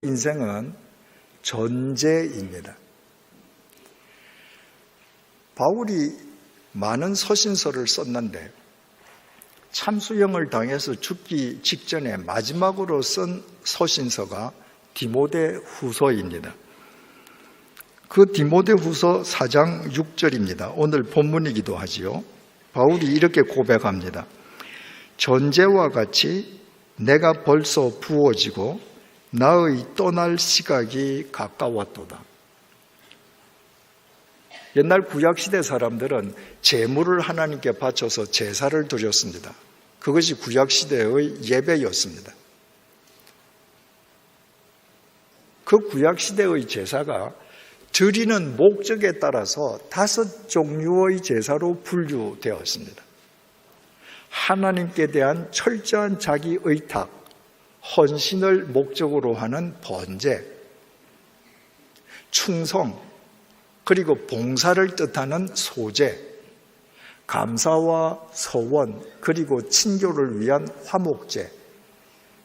인생은 전제입니다. 바울이 많은 서신서를 썼는데 참수형을 당해서 죽기 직전에 마지막으로 쓴 서신서가 디모데 후서입니다. 그 디모데 후서 4장 6절입니다. 오늘 본문이기도 하지요. 바울이 이렇게 고백합니다. 전제와 같이 내가 벌써 부어지고 나의 떠날 시각이 가까웠도다. 옛날 구약시대 사람들은 제물을 하나님께 바쳐서 제사를 드렸습니다. 그것이 구약시대의 예배였습니다. 그 구약시대의 제사가 드리는 목적에 따라서 5종류의 제사로 분류되었습니다. 하나님께 대한 철저한 자기 의탁, 헌신을 목적으로 하는 번제, 충성, 그리고 봉사를 뜻하는 소제, 감사와 서원, 그리고 친교를 위한 화목제,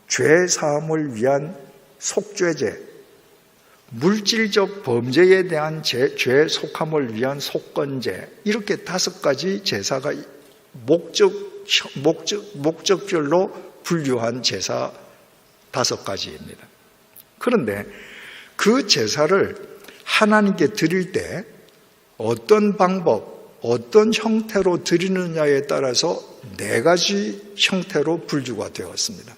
죄 사함을 위한 속죄제, 물질적 범죄에 대한 죄 속함을 위한 속건제, 이렇게 5가지 제사가 목적별로 분류한 제사 5가지입니다. 그런데 그 제사를 하나님께 드릴 때 어떤 방법, 어떤 형태로 드리느냐에 따라서 4가지 형태로 분류가 되었습니다.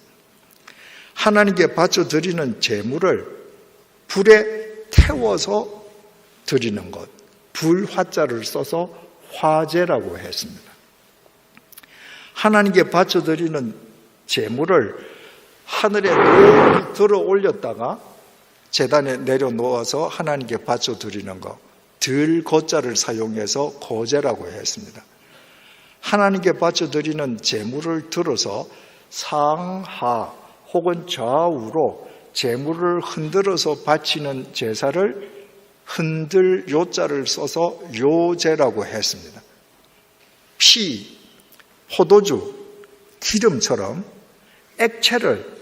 하나님께 바쳐 드리는 제물을 불에 태워서 드리는 것, 불화자를 써서 화제라고 했습니다. 하나님께 바쳐 드리는 제물을 하늘에 높이 들어 올렸다가 제단에 내려놓아서 하나님께 바쳐 드리는 것, 들거자를 사용해서 거제라고 했습니다. 하나님께 바쳐 드리는 제물을 들어서 상하 혹은 좌우로 제물을 흔들어서 바치는 제사를 흔들 요자를 써서 요제라고 했습니다. 피, 포도주, 기름처럼 액체를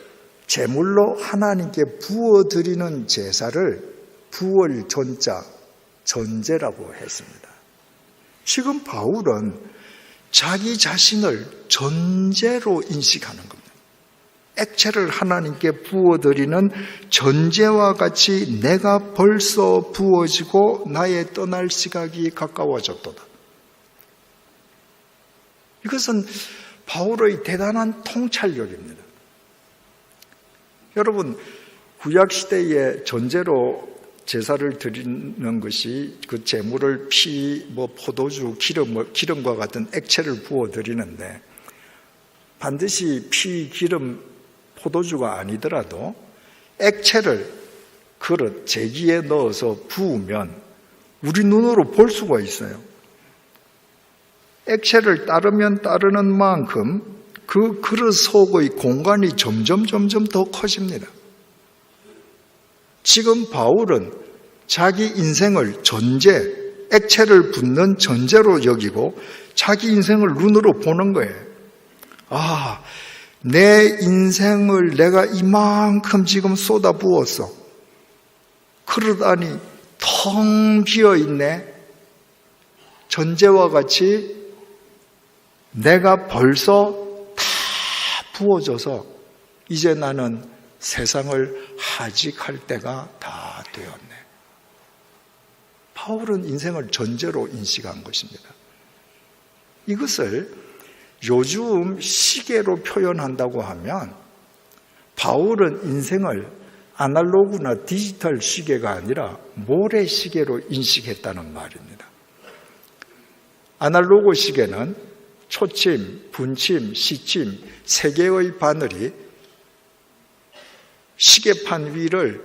제물로 하나님께 부어드리는 제사를 부을 전자, 전제라고 했습니다. 지금 바울은 자기 자신을 전제로 인식하는 겁니다. 액체를 하나님께 부어드리는 전제와 같이 내가 벌써 부어지고 나의 떠날 시각이 가까워졌도다. 이것은 바울의 대단한 통찰력입니다. 여러분, 구약시대에 전제로 제사를 드리는 것이 그 제물을 피, 포도주, 기름과 같은 액체를 부어 드리는데 반드시 피, 기름, 포도주가 아니더라도 액체를 그릇, 제기에 넣어서 부으면 우리 눈으로 볼 수가 있어요. 액체를 따르면 따르는 만큼 그 그릇 속의 공간이 점점 더 커집니다. 지금 바울은 자기 인생을 전제, 액체를 붓는 전제로 여기고 자기 인생을 눈으로 보는 거예요. 아, 내 인생을 내가 이만큼 지금 쏟아부었어. 그릇 안이 텅 비어있네. 전제와 같이 내가 벌써 부어져서 이제 나는 세상을 하직할 때가 다 되었네. 바울은 인생을 전제로 인식한 것입니다. 이것을 요즘 시계로 표현한다고 하면 바울은 인생을 아날로그나 디지털 시계가 아니라 모래시계로 인식했다는 말입니다. 아날로그 시계는 초침, 분침, 시침 3개의 바늘이 시계판 위를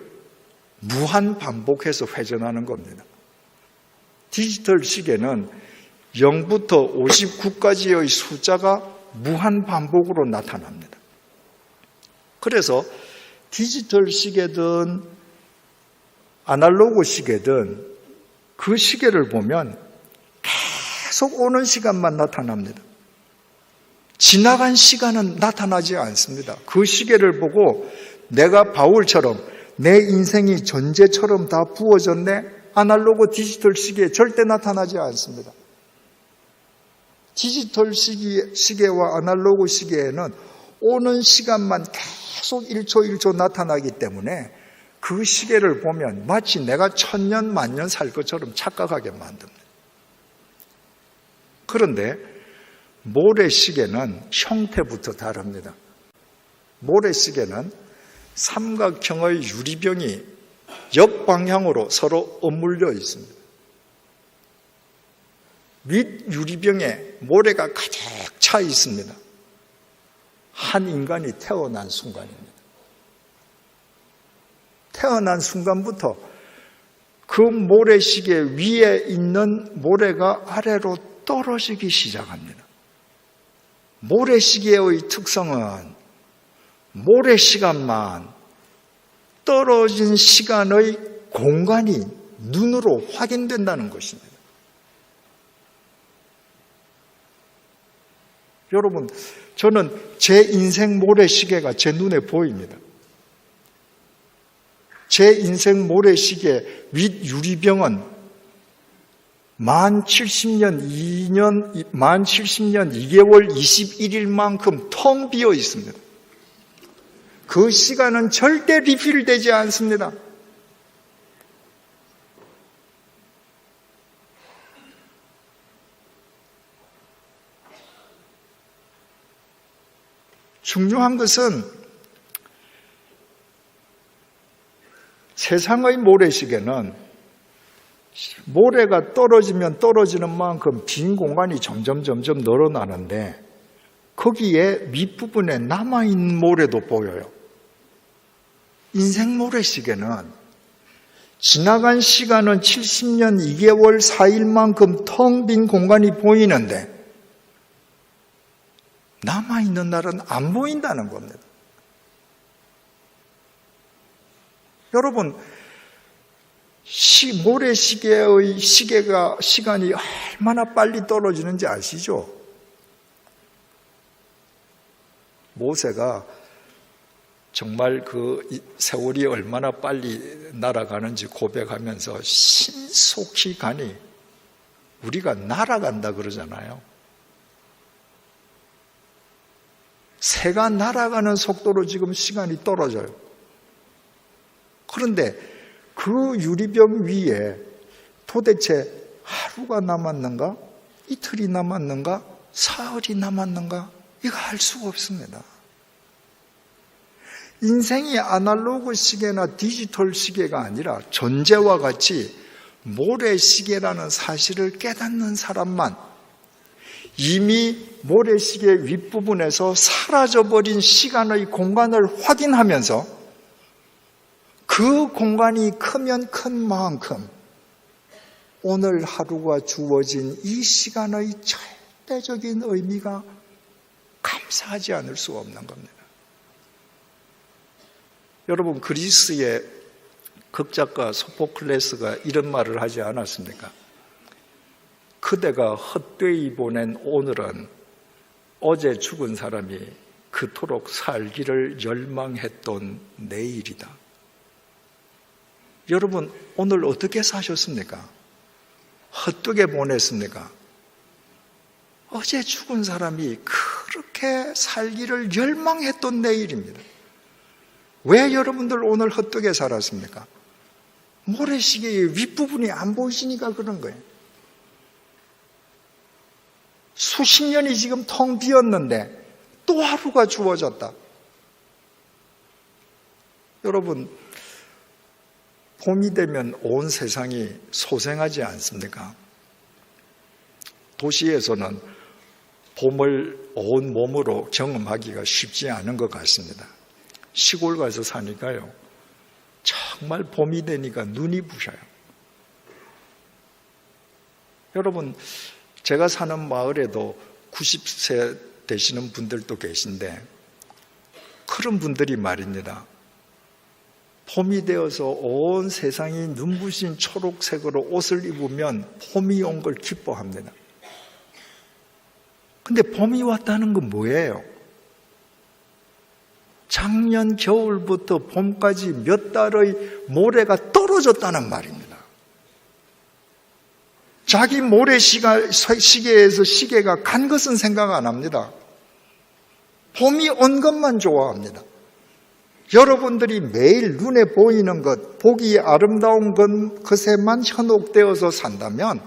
무한 반복해서 회전하는 겁니다. 디지털 시계는 0부터 59까지의 숫자가 무한 반복으로 나타납니다. 그래서 디지털 시계든 아날로그 시계든 그 시계를 보면 계속 오는 시간만 나타납니다. 지나간 시간은 나타나지 않습니다. 그 시계를 보고 내가 바울처럼 내 인생이 전제처럼 다 부어졌네? 아날로그 디지털 시계에 절대 나타나지 않습니다. 디지털 시계와 아날로그 시계에는 오는 시간만 계속 1초 1초 나타나기 때문에 그 시계를 보면 마치 내가 1000년 만년 살 것처럼 착각하게 만듭니다. 그런데 모래시계는 형태부터 다릅니다. 모래시계는 삼각형의 유리병이 역방향으로 서로 어물려 있습니다. 밑 유리병에 모래가 가득 차 있습니다. 한 인간이 태어난 순간입니다. 태어난 순간부터 그 모래시계 위에 있는 모래가 아래로 떨어지기 시작합니다. 모래시계의 특성은 모래시간만 떨어진 시간의 공간이 눈으로 확인된다는 것입니다. 여러분, 저는 제 인생 모래시계가 제 눈에 보입니다. 제 인생 모래시계 윗 유리병은 만 70년 2개월 21일만큼 텅 비어 있습니다. 그 시간은 절대 리필되지 않습니다. 중요한 것은 세상의 모래시계는 모래가 떨어지면 떨어지는 만큼 빈 공간이 점점 늘어나는데 거기에 밑부분에 남아있는 모래도 보여요. 인생 모래시계는 지나간 시간은 70년 2개월 4일만큼 텅 빈 공간이 보이는데 남아있는 날은 안 보인다는 겁니다. 여러분, 모래시계의 시간이 얼마나 빨리 떨어지는지 아시죠? 모세가 정말 그 세월이 얼마나 빨리 날아가는지 고백하면서 신속히 가니 우리가 날아간다 그러잖아요. 새가 날아가는 속도로 지금 시간이 떨어져요. 그런데 그 유리병 위에 도대체 하루가 남았는가? 이틀이 남았는가? 사흘이 남았는가? 이거 알 수가 없습니다. 인생이 아날로그 시계나 디지털 시계가 아니라 전제와 같이 모래시계라는 사실을 깨닫는 사람만 이미 모래시계 윗부분에서 사라져버린 시간의 공간을 확인하면서 그 공간이 크면 큰 만큼 오늘 하루가 주어진 이 시간의 절대적인 의미가 감사하지 않을 수 없는 겁니다. 여러분, 그리스의 극작가 소포클레스가 이런 말을 하지 않았습니까? 그대가 헛되이 보낸 오늘은 어제 죽은 사람이 그토록 살기를 열망했던 내일이다. 여러분, 오늘 어떻게 사셨습니까? 헛되게 보냈습니까? 어제 죽은 사람이 그렇게 살기를 열망했던 내일입니다. 왜 여러분들 오늘 헛되게 살았습니까? 모래시계의 윗부분이 안 보이시니까 그런 거예요. 수십 년이 지금 텅 비었는데 또 하루가 주어졌다. 여러분, 봄이 되면 온 세상이 소생하지 않습니까? 도시에서는 봄을 온 몸으로 경험하기가 쉽지 않은 것 같습니다. 시골 가서 사니까요, 정말 봄이 되니까 눈이 부셔요. 여러분, 제가 사는 마을에도 90세 되시는 분들도 계신데 그런 분들이 말입니다. 봄이 되어서 온 세상이 눈부신 초록색으로 옷을 입으면 봄이 온 걸 기뻐합니다. 근데 봄이 왔다는 건 뭐예요? 작년 겨울부터 봄까지 몇 달의 모래가 떨어졌다는 말입니다. 자기 모래 시계에서 시계가 간 것은 생각 안 합니다. 봄이 온 것만 좋아합니다. 여러분들이 매일 눈에 보이는 것, 보기 아름다운 것에만 현혹되어서 산다면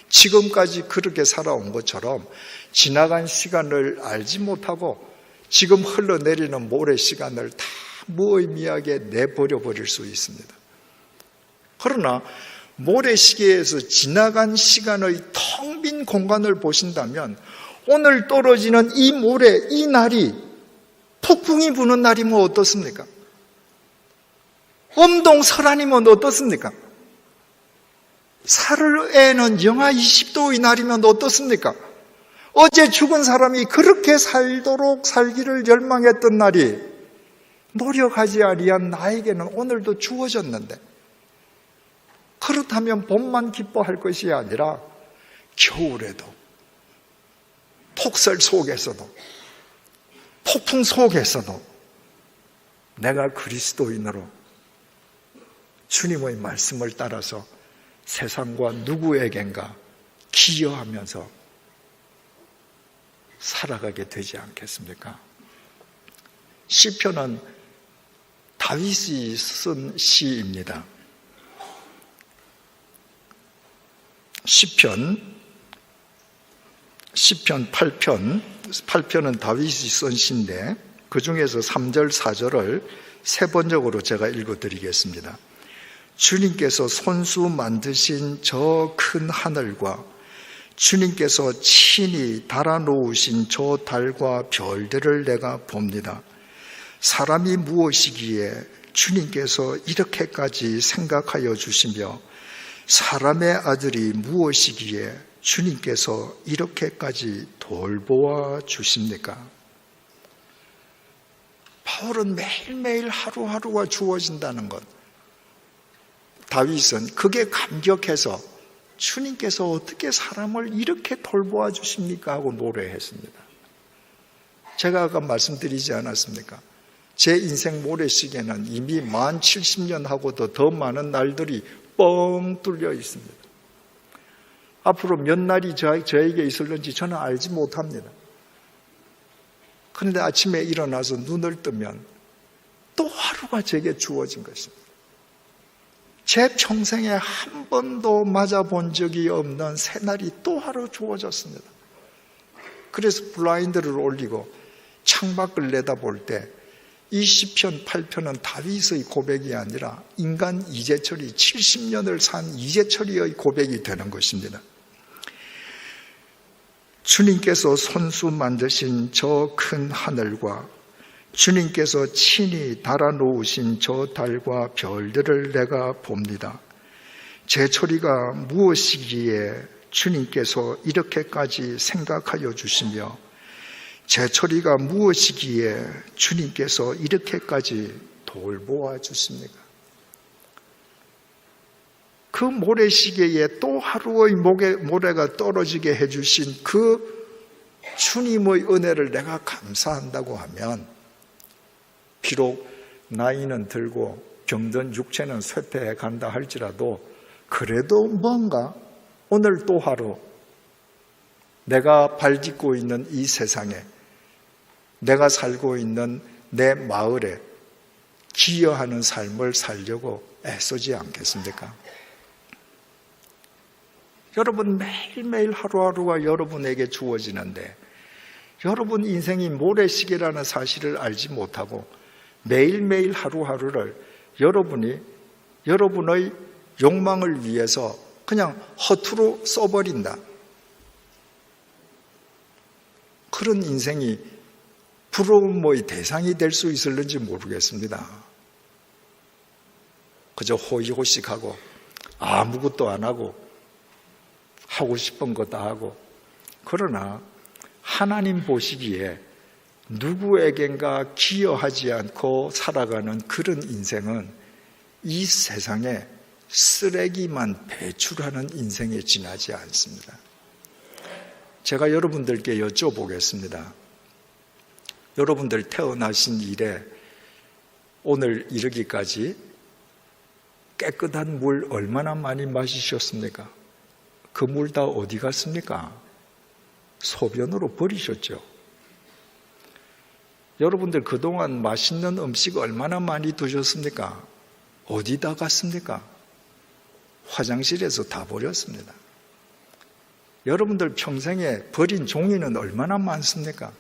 지금까지 그렇게 살아온 것처럼 지나간 시간을 알지 못하고 지금 흘러내리는 모래 시간을 다 무의미하게 내버려 버릴 수 있습니다. 그러나 모래시계에서 지나간 시간의 텅 빈 공간을 보신다면 오늘 떨어지는 이 모래, 이 날이 폭풍이 부는 날이면 어떻습니까? 엄동설한이면 어떻습니까? 사흘에는 영하 20도의 날이면 어떻습니까? 어제 죽은 사람이 그렇게 살도록 살기를 열망했던 날이 노력하지 아니한 나에게는 오늘도 주어졌는데, 그렇다면 봄만 기뻐할 것이 아니라 겨울에도, 폭설 속에서도, 폭풍 속에서도 내가 그리스도인으로 주님의 말씀을 따라서 세상과 누구에겐가 기여하면서 살아가게 되지 않겠습니까? 시편은 다윗이 쓴 시입니다. 시편 8편은 다윗이 쓴 시인데 그 중에서 3절, 4절을 세 번역으로 제가 읽어드리겠습니다. 주님께서 손수 만드신 저 큰 하늘과 주님께서 친히 달아놓으신 저 달과 별들을 내가 봅니다. 사람이 무엇이기에 주님께서 이렇게까지 생각하여 주시며 사람의 아들이 무엇이기에 주님께서 이렇게까지 돌보아 주십니까? 바울은 매일매일 하루하루가 주어진다는 것, 다윗은 그게 감격해서 주님께서 어떻게 사람을 이렇게 돌보아 주십니까? 하고 노래했습니다. 제가 아까 말씀드리지 않았습니까? 제 인생 모래시계는 이미 만 70년 하고도 더 많은 날들이 뻥 뚫려 있습니다. 앞으로 몇 날이 저에게 있을는지 저는 알지 못합니다. 그런데 아침에 일어나서 눈을 뜨면 또 하루가 제게 주어진 것입니다. 제 평생에 한 번도 맞아본 적이 없는 새날이 또 하루 주어졌습니다. 그래서 블라인드를 올리고 창밖을 내다볼 때 이 시편 8편은 다윗의 고백이 아니라 인간 이재철이 70년을 산 이재철이의 고백이 되는 것입니다. 주님께서 손수 만드신 저 큰 하늘과 주님께서 친히 달아놓으신 저 달과 별들을 내가 봅니다. 제철이가 무엇이기에 주님께서 이렇게까지 생각하여 주시며 제철이가 무엇이기에 주님께서 이렇게까지 돌보아 주십니까? 그 모래시계에 또 하루의 모래가 떨어지게 해주신 그 주님의 은혜를 내가 감사한다고 하면 비록 나이는 들고 병든 육체는 쇠퇴해 간다 할지라도 그래도 뭔가 오늘 또 하루 내가 발딛고 있는 이 세상에 내가 살고 있는 내 마을에 기여하는 삶을 살려고 애쓰지 않겠습니까? 여러분 매일매일 하루하루가 여러분에게 주어지는데 여러분 인생이 모래시계라는 사실을 알지 못하고 매일매일 하루하루를 여러분의 욕망을 위해서 그냥 허투루 써버린다. 그런 인생이 부러움의 대상이 될 수 있을는지 모르겠습니다. 그저 호의호식하고 아무것도 안 하고 하고 싶은 거 다 하고, 그러나 하나님 보시기에 누구에겐가 기여하지 않고 살아가는 그런 인생은 이 세상에 쓰레기만 배출하는 인생에 지나지 않습니다. 제가 여러분들께 여쭤보겠습니다. 여러분들 태어나신 이래 오늘 이르기까지 깨끗한 물 얼마나 많이 마시셨습니까? 그 물 다 어디 갔습니까? 소변으로 버리셨죠. 여러분들 그동안 맛있는 음식 얼마나 많이 드셨습니까? 어디다 갔습니까? 화장실에서 다 버렸습니다. 여러분들 평생에 버린 종이는 얼마나 많습니까?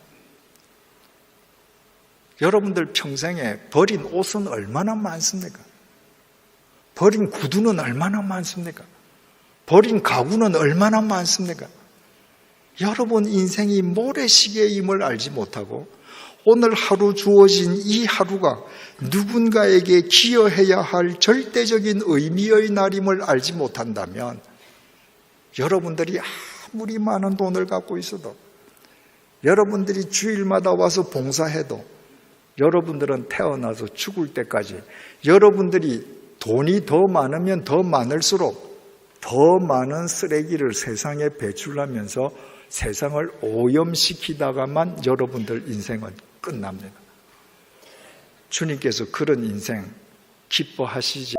여러분들 평생에 버린 옷은 얼마나 많습니까? 버린 구두는 얼마나 많습니까? 버린 가구는 얼마나 많습니까? 여러분 인생이 모래시계임을 알지 못하고 오늘 하루 주어진 이 하루가 누군가에게 기여해야 할 절대적인 의미의 날임을 알지 못한다면 여러분들이 아무리 많은 돈을 갖고 있어도 여러분들이 주일마다 와서 봉사해도 여러분들은 태어나서 죽을 때까지 여러분들이 돈이 더 많으면 더 많을수록 더 많은 쓰레기를 세상에 배출하면서 세상을 오염시키다가만 여러분들 인생은 끝납니다. 주님께서 그런 인생 기뻐하시지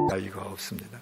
나이가 없습니다.